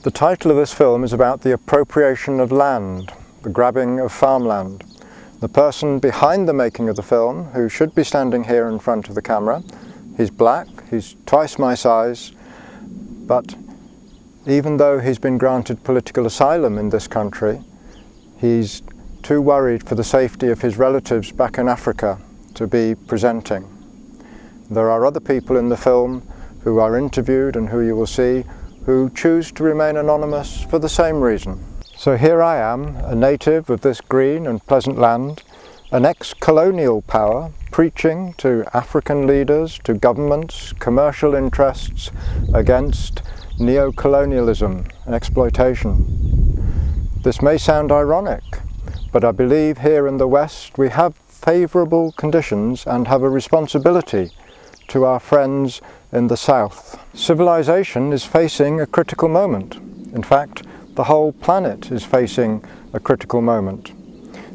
The title of this film is about the appropriation of land, the grabbing of farmland. The person behind the making of the film, who should be standing here in front of the camera, he's black, he's twice my size, but even though he's been granted political asylum in this country, he's too worried for the safety of his relatives back in Africa to be presenting. There are other people in the film who are interviewed and who you will see who choose to remain anonymous for the same reason. So here I am, a native of this green and pleasant land, an ex-colonial power preaching to African leaders, to governments, commercial interests against neo-colonialism and exploitation. This may sound ironic, but I believe here in the West we have favourable conditions and have a responsibility to our friends in the South. Civilization is facing a critical moment. In fact, the whole planet is facing a critical moment.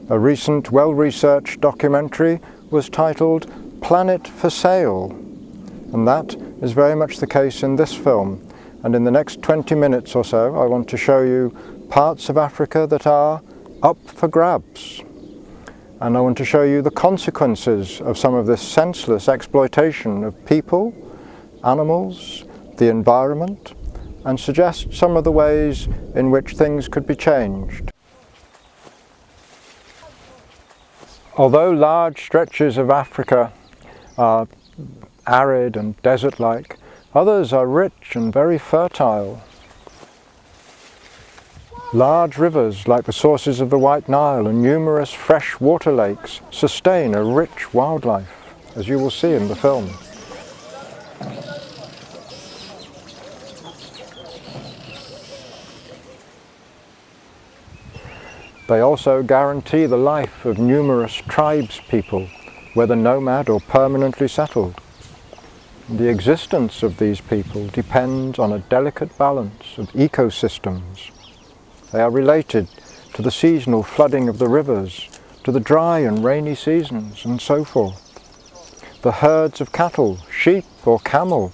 A recent well-researched documentary was titled Planet for Sale, and that is very much the case in this film. And in the next 20 minutes or so I want to show you parts of Africa that are up for grabs. And I want to show you the consequences of some of this senseless exploitation of people, animals, the environment, and suggest some of the ways in which things could be changed. Although large stretches of Africa are arid and desert-like, others are rich and very fertile. Large rivers like the sources of the White Nile and numerous fresh water lakes sustain a rich wildlife, as you will see in the film. They also guarantee the life of numerous tribes people, whether nomad or permanently settled. The existence of these people depends on a delicate balance of ecosystems. They are related to the seasonal flooding of the rivers, to the dry and rainy seasons, and so forth. The herds of cattle, sheep or camel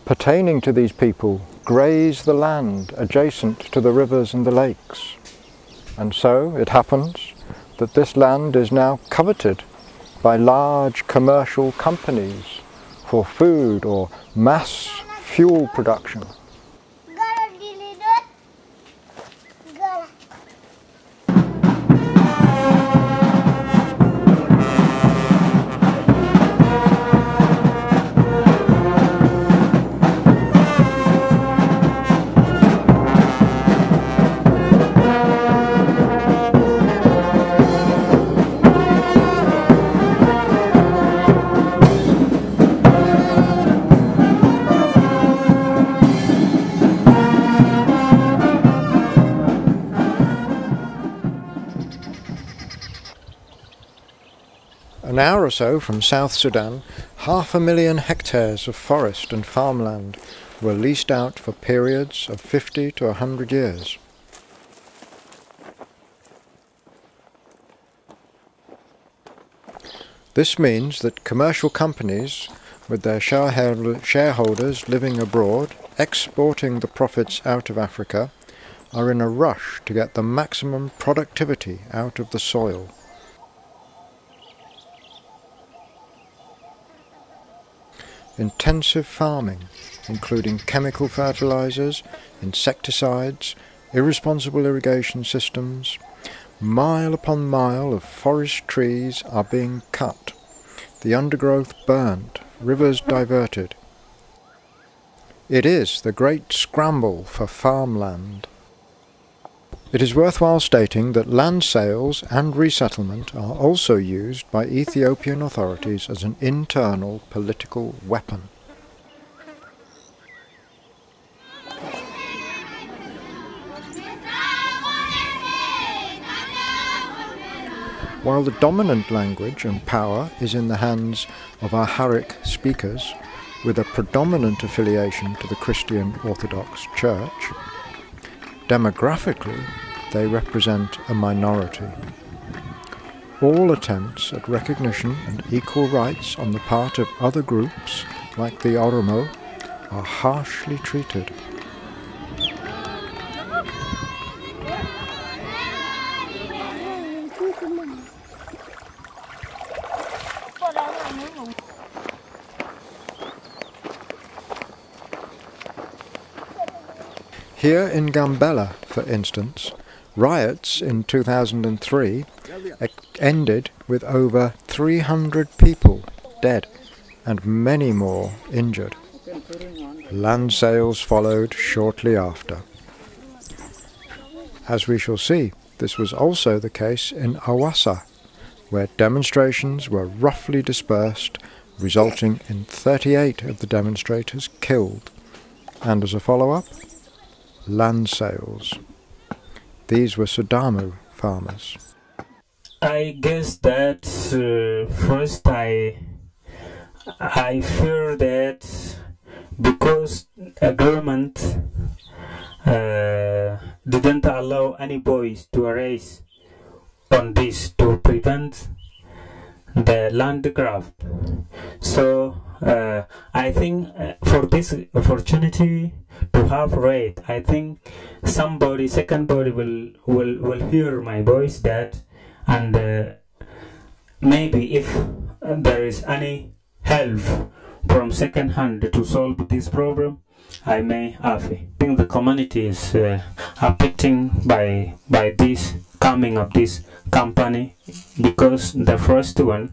pertaining to these people graze the land adjacent to the rivers and the lakes. And so it happens that this land is now coveted by large commercial companies for food or mass fuel production. An hour or so from South Sudan, 500,000 hectares of forest and farmland were leased out for periods of 50 to 100 years. This means that commercial companies, with their shareholders living abroad, exporting the profits out of Africa, are in a rush to get the maximum productivity out of the soil. Intensive farming, including chemical fertilizers, insecticides, irresponsible irrigation systems, mile upon mile of forest trees are being cut, the undergrowth burnt, rivers diverted. It is the great scramble for farmland. It is worthwhile stating that land sales and resettlement are also used by Ethiopian authorities as an internal political weapon. While the dominant language and power is in the hands of Amharic speakers, with a predominant affiliation to the Christian Orthodox Church, demographically, they represent a minority. All attempts at recognition and equal rights on the part of other groups, like the Oromo, are harshly treated. Here in Gambella, for instance, riots in 2003 ended with over 300 people dead and many more injured. Land sales followed shortly after. As we shall see, this was also the case in Awassa, where demonstrations were roughly dispersed, resulting in 38 of the demonstrators killed, and as a follow-up, land sales. These were Sudamu farmers. I guess that first I fear that because a government didn't allow any boys to race on this to prevent the land grab. So I think for this opportunity to have raid, I think somebody, second body will hear my voice that, and maybe if there is any help from second hand to solve this problem, I may have it. I think the community is affecting by this coming of this company, because the first one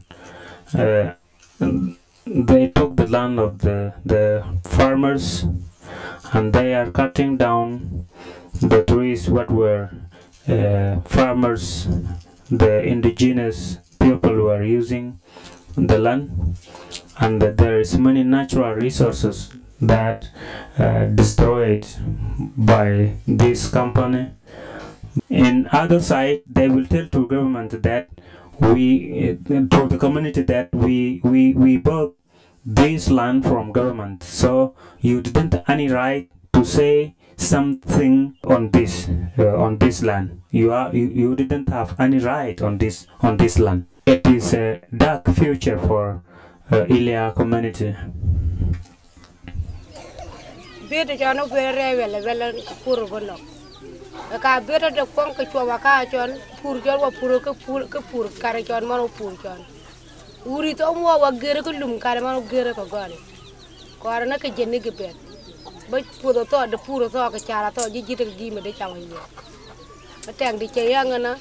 they took the land of the farmers, and they are cutting down the trees what were farmers, the indigenous people were using the land, and there is many natural resources that destroyed by this company. In other side, they will tell to government that we, to the community that we bought this land from government, so you didn't any right to say something on this land. You didn't have any right on this land. It is a dark future for Ilia community. Beta jano bere vela puro bono. Ka beta de kon ka chwa ka jon pur jol wa puro ka pur kare jon mano pur jon. Uri to mo wa gere ko lum kare mano gere ko gone. Ko ara na ka jenne ge bet. Ba puro to de puro to ka chara to ji jite gi me de chawa ye. Ba tang di che yang na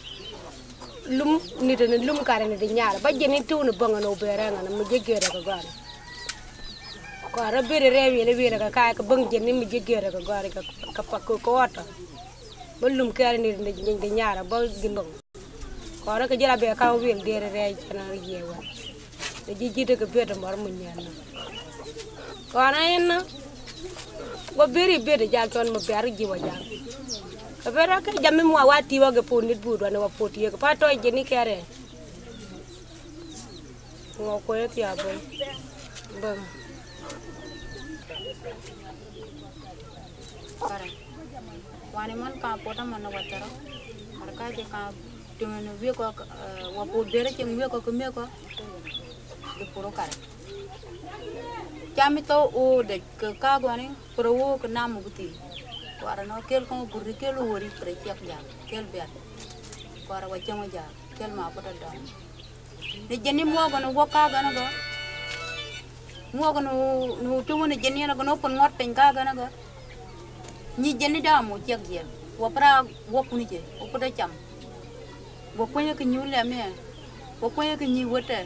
lum ni de lum kare ne de nyaara ba jenne tu ne banga no bere ngana me je gere ko gone. Ko ara bere rewi le bere ka ka bang jenne me je gere ko gone ka pa ko wata. Ba lum kare ni de nyaara ba gindong. Ko ara ka jara be ka wel dere re chana yewa. De ji jite ko bete mar mu nyana. Ko ana en wo bere bete ja ton mo ber ji wa ja. Ka bere ka jamme mo wati wa ge ponit bu do ne wa poti ye pa to je ni kare. Ngo ko ye ya ba. Kare. Wani man ka pota man na watara. Harka je ka tumeno we ko wa po bere ke me ko me ko de puro kare. Chami to o de ka gwani pro wo ko namu buti. Wara no kel ko burri kel wori pre chek ja kel bet. Wara wa chama ja kel ma pota da. Ni jeni mo go no wo ka ga na go. Mo go no tu ni jeni na go no pon ngot pen ka ga na go. Ni jeni da mo chek je. Wa pra wo kuni je o pota cham. Wo kwenye ke nyule me. Wo kwenye ke nyi wote.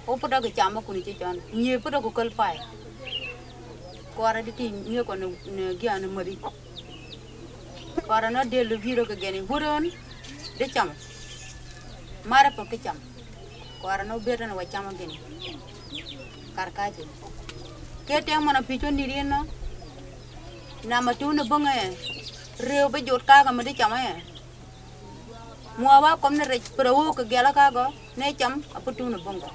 O pota ke chama kuni je jan. Nyi pota ko kal pai. Ko ara di ti nyi ko ne gya ne mari. Ko ara na de le viro ke geni huron de cham. Mara po ke cham. Ko ara no beta na wa chama geni. Karkaje. Ke te mana picho ni ri no. Na ma tu ne bonga reo be jot ka ga ma de chama e. Mua wa kom ne re pro ke gela ka go ne cham aputu ne bonga.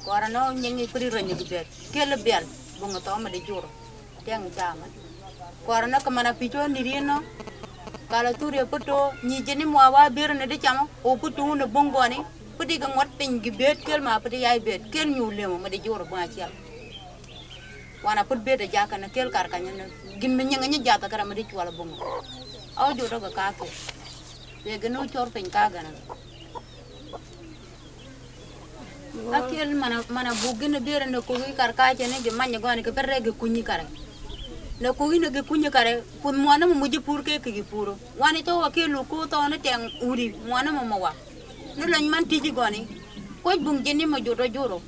Ko ara no nyengi pri ro nyi bet. Ke le bel bonga to ma de juro. Teng chama. Ko ara na ka mana picho ni ri no. Kala tu re puto nyi jeni mua wa bir ne de chama o putu ne bongo ni. Puti ga ngot pin gi bet kel ma puti ai bet kel nyu le ma de juro ba chial. Wana put bet de jaka na kel kar kanya gin me nyanga nya jata kara ma de chwala bongo. Au juro ga ka ke. We ga no chor pin ka ga na. Akil mana bugin biar na kuwi karka jene je manya gani ke perre ge kunyi kare. Na kuwi na ge kunyi kare pun mwana mo muji pur ke puro. Wani to akil ko to na teng uri mwana mo mawa. No lan man tiji gani. Ko bung jeni ma joro joro.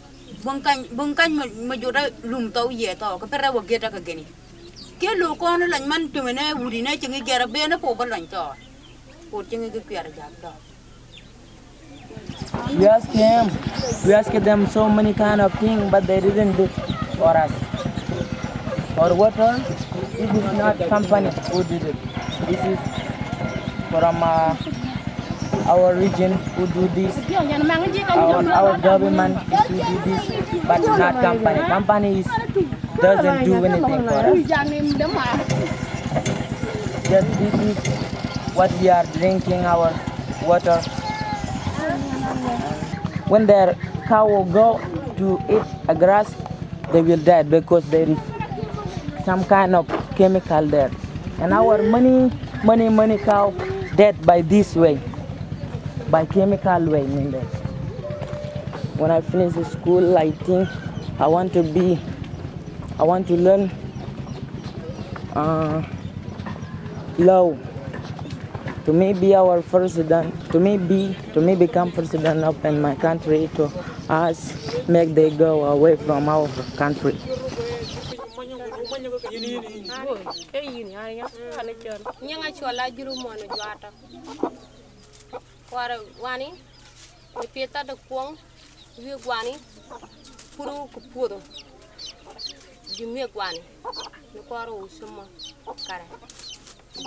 Bungkan ma joro lum to ye to ke perre wo geta ka geni. Ke lo ko no lan man tu ne uri na chingi gera be na po ban to. Po chingi ge piar ja do. We asked them so many kind of things, but they didn't do for us. For water, this is not company who did it. This is from our region who do this. Our government is who do this, but not company. Company doesn't do anything for us. Just this is what we are drinking, our water. When their cow will go to eat a grass, they will die because there is some kind of chemical there. And our many cow dead by this way, by chemical way. When I finish school, I think I want to learn law. To me be our president, to me become president of in my country, to us make they go away from our country.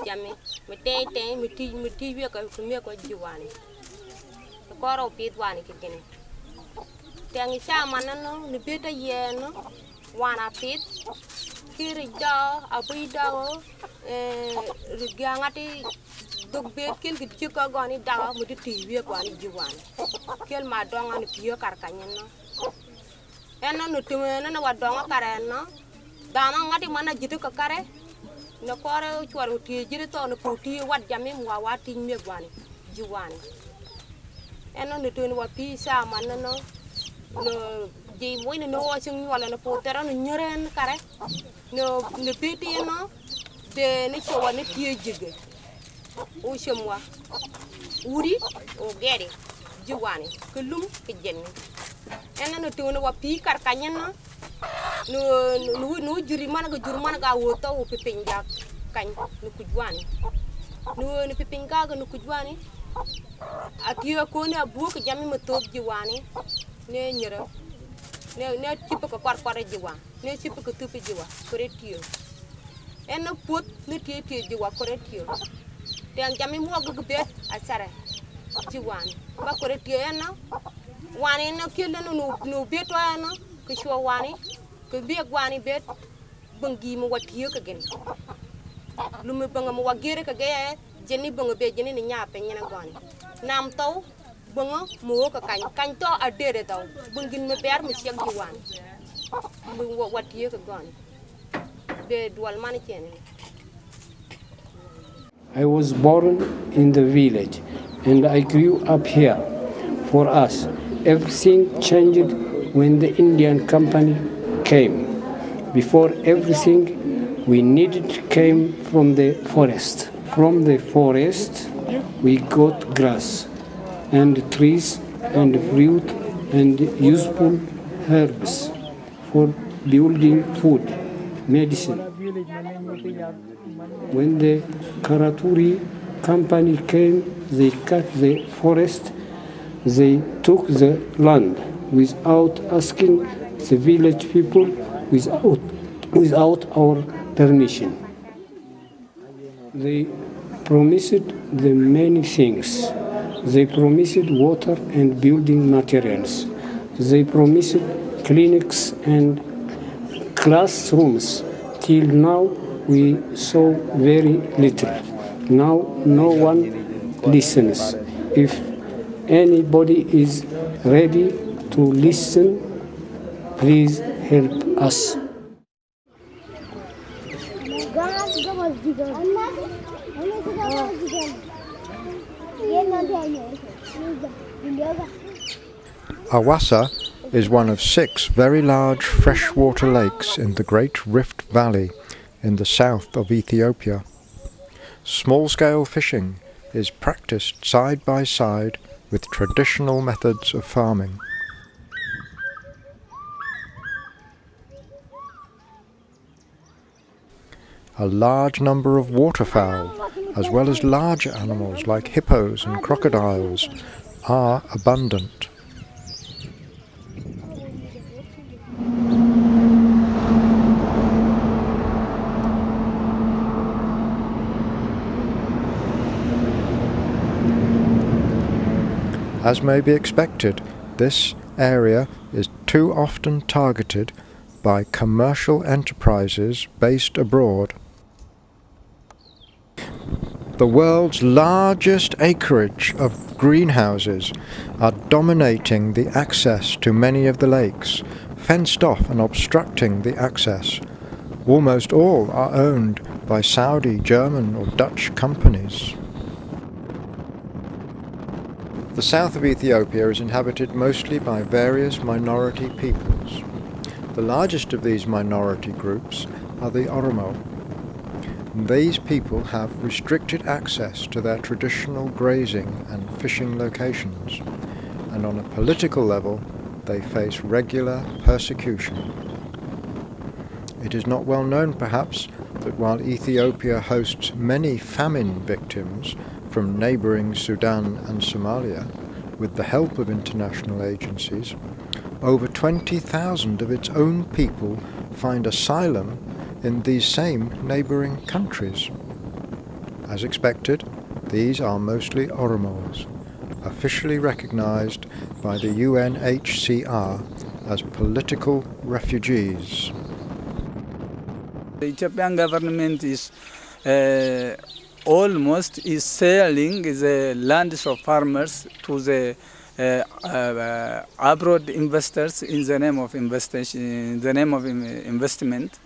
Jame mete meti we ko jiwani ko ro pit wani kene tangi sa manano ni beta yeno wana pit kiri da abu da rigangati dog bet kel ki chika goni da mu ti we ko ani jiwani kel ma donga ni piyo karkanyen no eno no tumena na wadonga kareno dana ngati mana jitu ka kare na kore chwaru ti jiri to no puti wat jami mwa wati megwani jiwani eno no to no wapi sa manano no ji moy no wasing wala no potera no nyoren kare no piti no de ni chwa ni ti jige o shemwa uri o gere jiwani kulum ke jenni eno no to no wapi karkanyen no juri mana ga woto o pipinja kan no kujwani no pipinga ga no kujwani atiyo ko ne abu ko jami matop jiwani ne nyira ne tipo ko kwar jiwa ne tipo ko tupi jiwa koretiyo en put ne tie jiwa koretiyo ten jami mo go be asare jiwani ba koretiyo en wani no kile no beto en ko shwa wani ko biya gwani bet bangi mo watiyo ka gen lume banga mo wagere ka ge jeni banga be jeni ni nyape nyina gwani nam taw banga mo ka kan to adere taw bangin me ber mo siag gwani mo watiyo ka gwani be dual mani chene. I was born in the village and I grew up here. For us, everything changed when the Indian company came. Before everything we needed came from the forest. From the forest we got grass and trees and fruit and useful herbs for building food, medicine. When the Karaturi company came, they cut the forest, they took the land without asking the village people, without our permission. They promised them many things. They promised water and building materials. They promised clinics and classrooms. Till now we saw very little. Now no one listens. If anybody is ready to listen, please help us. Awasa is one of 6 very large freshwater lakes in the Great Rift Valley in the south of Ethiopia. Small-scale fishing is practiced side by side with traditional methods of farming. A large number of waterfowl, as well as larger animals like hippos and crocodiles, are abundant. As may be expected, this area is too often targeted by commercial enterprises based abroad. The world's largest acreage of greenhouses are dominating the access to many of the lakes, fenced off and obstructing the access. Almost all are owned by Saudi, German or Dutch companies. The south of Ethiopia is inhabited mostly by various minority peoples. The largest of these minority groups are the Oromo. These people have restricted access to their traditional grazing and fishing locations, and on a political level they face regular persecution. It is not well known, perhaps, that while Ethiopia hosts many famine victims from neighbouring Sudan and Somalia, with the help of international agencies, over 20,000 of its own people find asylum in these same neighbouring countries. As expected, these are mostly Oromos, officially recognised by the UNHCR as political refugees. The Ethiopian government is almost selling the lands of farmers to the abroad investors in the name of investment.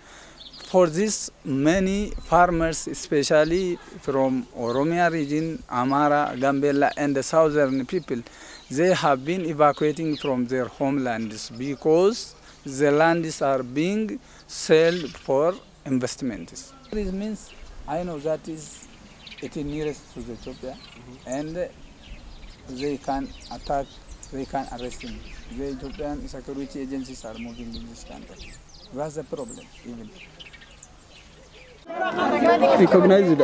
For this, many farmers, especially from Oromia region, Amara, Gambela, and the southern people, they have been evacuating from their homelands because the lands are being sold for investments. This means I know that it is nearest to Ethiopia, and they can attack, they can arrest him. The Ethiopian security agencies are moving in this country. That's the problem, even. Recognized.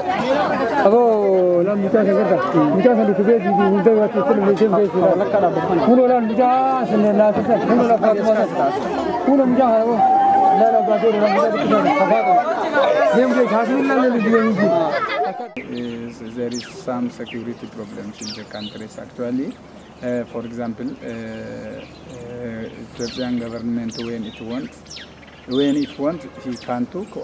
There is some security problems in the countries actually. For example, Ethiopian government when it wants, he can take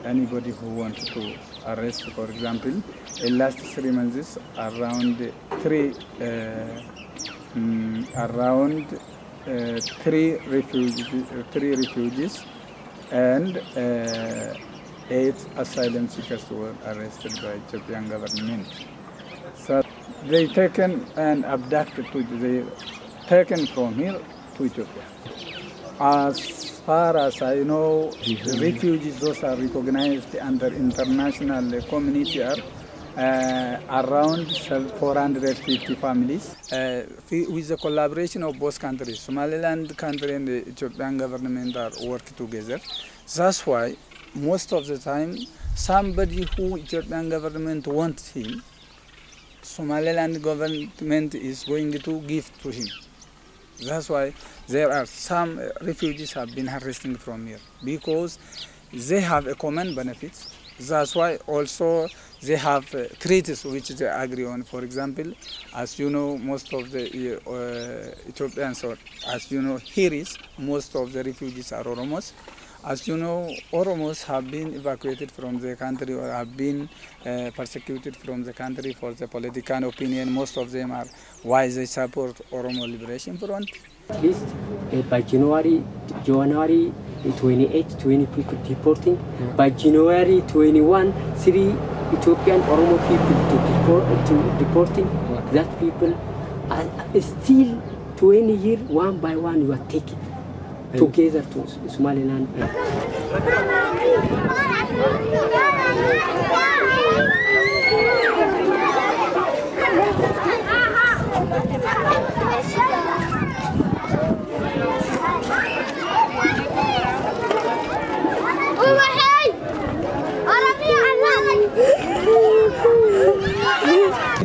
anybody who wants to arrest. For example, in last 3 months, around three refugees and 8 asylum seekers were arrested by Ethiopian government. So they taken and abducted they taken from here to Ethiopia. As far as I know, the refugees, those are recognized under international community, are around 450 families. With the collaboration of both countries, Somaliland country and the Ethiopian government are working together. That's why most of the time, somebody who Ethiopian government wants him, Somaliland government is going to give to him. That's why there are some refugees have been arrested from here, because they have a common benefits. That's why also they have treaties which they agree on. For example, as you know, most of the Ethiopians, or as you know, here is most of the refugees are Oromos. As you know, Oromos have been evacuated from the country or have been persecuted from the country for the political opinion. Most of them are why they support Oromo Liberation Front. At least by January 28, 20 people deporting. By January 21, 3 Ethiopian Oromo people to deporting. That people are still 20 years, one by one, you are taking together to Somaliland.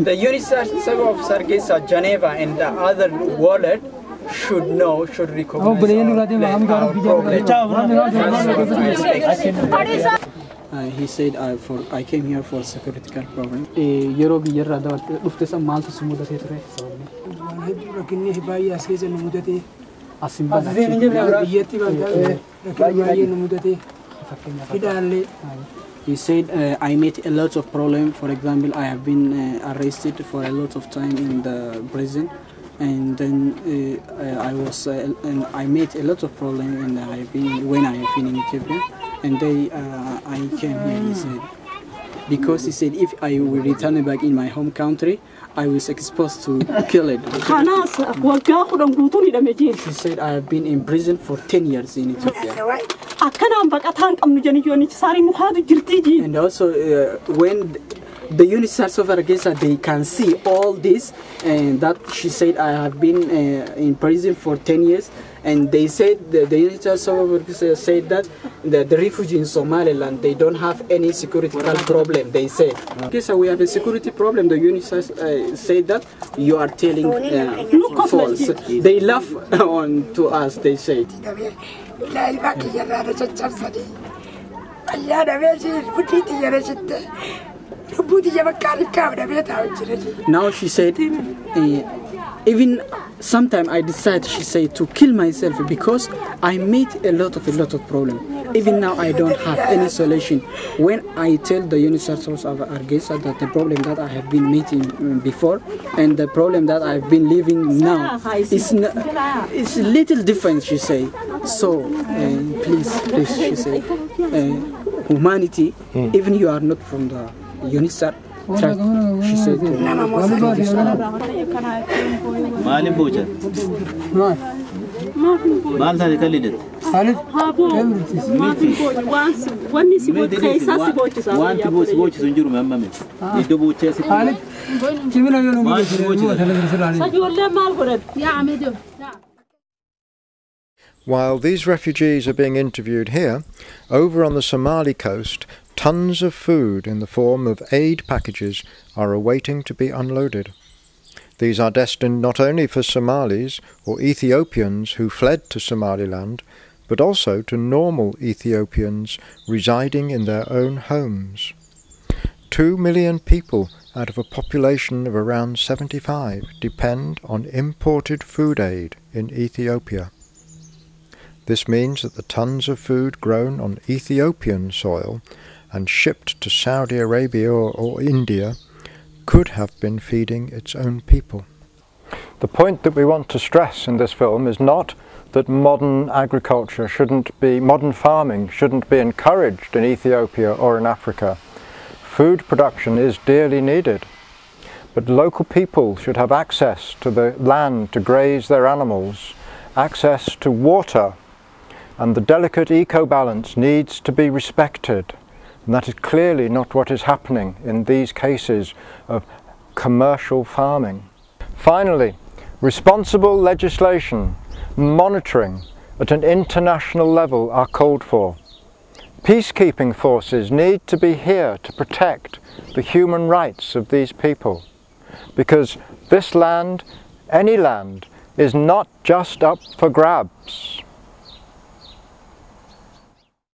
The University of Hargeisa, Geneva, and the other wallet should recognize our problem. He said, I came here for security problem. He said, I met a lot of problems. For example, I have been arrested for a lot of time in the prison, and then I met a lot of problems, and when I have been in Ethiopia, and I came here. He said, because he said if I will return back in my home country, I was exposed to kill it. He said, I have been in prison for 10 years in Ethiopia. And also, when the UNICEF of Hargeisa, they can see all this, and that she said, I have been in prison for 10 years, and they said, the UNICEF of Hargeisa said that the refugees in Somaliland, they don't have any security problem, they said. So we have a security problem, the UNICEF said that you are telling false. They laugh on to us, they said. Now she said, even sometimes I decide, she said, to kill myself because I made a lot of problems. Even now I don't have any solution. When I tell the UNICEF of Hargeisa that the problem that I have been meeting before and the problem that I've been living now is a little different, she say. So please, she say, humanity, even you are not from the UNICEF, she said to While these refugees are being interviewed here, over on the Somali coast, tons of food in the form of aid packages are awaiting to be unloaded. These are destined not only for Somalis or Ethiopians who fled to Somaliland, but also to normal Ethiopians residing in their own homes. 2 million people out of a population of around 75 depend on imported food aid in Ethiopia. This means that the tons of food grown on Ethiopian soil and shipped to Saudi Arabia or India could have been feeding its own people. The point that we want to stress in this film is not that modern agriculture modern farming shouldn't be encouraged in Ethiopia or in Africa. Food production is dearly needed, but local people should have access to the land to graze their animals, access to water, and the delicate eco-balance needs to be respected. And that is clearly not what is happening in these cases of commercial farming. Finally, responsible legislation, monitoring at an international level are called for. Peacekeeping forces need to be here to protect the human rights of these people, because this land, any land, is not just up for grabs.